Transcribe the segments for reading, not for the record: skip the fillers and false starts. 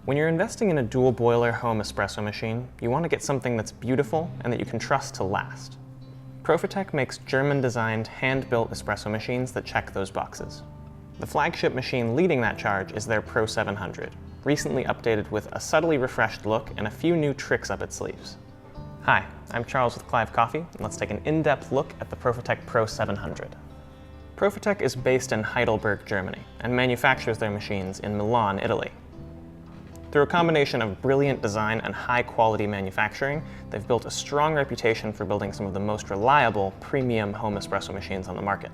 When you're investing in a dual boiler home espresso machine, you want to get something that's beautiful and that you can trust to last. Profitec makes German-designed, hand-built espresso machines that check those boxes. The flagship machine leading that charge is their Pro 700, recently updated with a subtly refreshed look and a few new tricks up its sleeves. Hi, I'm Charles with Clive Coffee, and let's take an in-depth look at the Profitec Pro 700. Profitec is based in Heidelberg, Germany, and manufactures their machines in Milan, Italy. Through a combination of brilliant design and high-quality manufacturing, they've built a strong reputation for building some of the most reliable, premium home espresso machines on the market.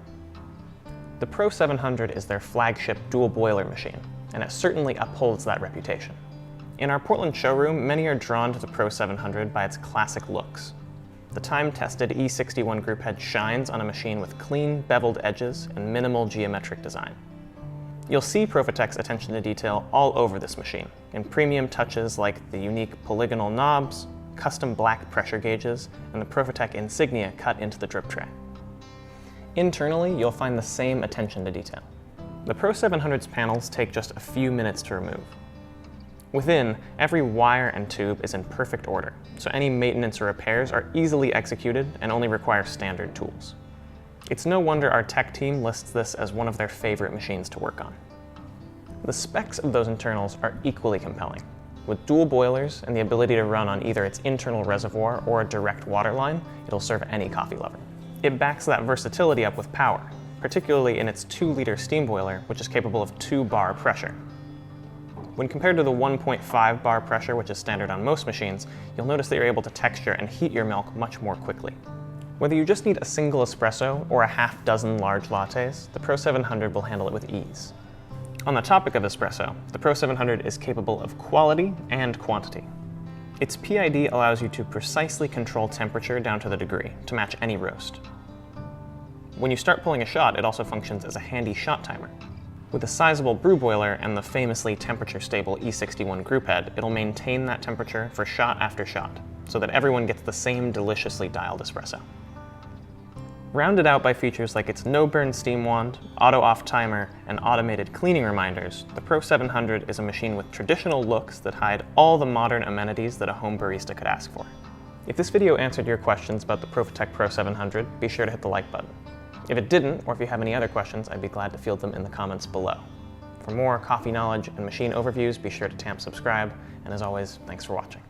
The Pro 700 is their flagship dual-boiler machine, and it certainly upholds that reputation. In our Portland showroom, many are drawn to the Pro 700 by its classic looks. The time-tested E61 group head shines on a machine with clean, beveled edges and minimal geometric design. You'll see Profitec's attention to detail all over this machine, in premium touches like the unique polygonal knobs, custom black pressure gauges, and the Profitec insignia cut into the drip tray. Internally, you'll find the same attention to detail. The Pro 700's panels take just a few minutes to remove. Within, every wire and tube is in perfect order, so any maintenance or repairs are easily executed and only require standard tools. It's no wonder our tech team lists this as one of their favorite machines to work on. The specs of those internals are equally compelling. With dual boilers and the ability to run on either its internal reservoir or a direct water line, it'll serve any coffee lover. It backs that versatility up with power, particularly in its 2-liter steam boiler, which is capable of 2-bar pressure. When compared to the 1.5 bar pressure, which is standard on most machines, you'll notice that you're able to texture and heat your milk much more quickly. Whether you just need a single espresso or a half dozen large lattes, the Pro 700 will handle it with ease. On the topic of espresso, the Pro 700 is capable of quality and quantity. Its PID allows you to precisely control temperature down to the degree to match any roast. When you start pulling a shot, it also functions as a handy shot timer. With a sizable brew boiler and the famously temperature-stable E61 group head, it'll maintain that temperature for shot after shot, so that everyone gets the same deliciously dialed espresso. Rounded out by features like its no-burn steam wand, auto-off timer, and automated cleaning reminders, the Pro 700 is a machine with traditional looks that hide all the modern amenities that a home barista could ask for. If this video answered your questions about the Profitec Pro 700, be sure to hit the like button. If it didn't, or if you have any other questions, I'd be glad to field them in the comments below. For more coffee knowledge and machine overviews, be sure to subscribe, and as always, thanks for watching.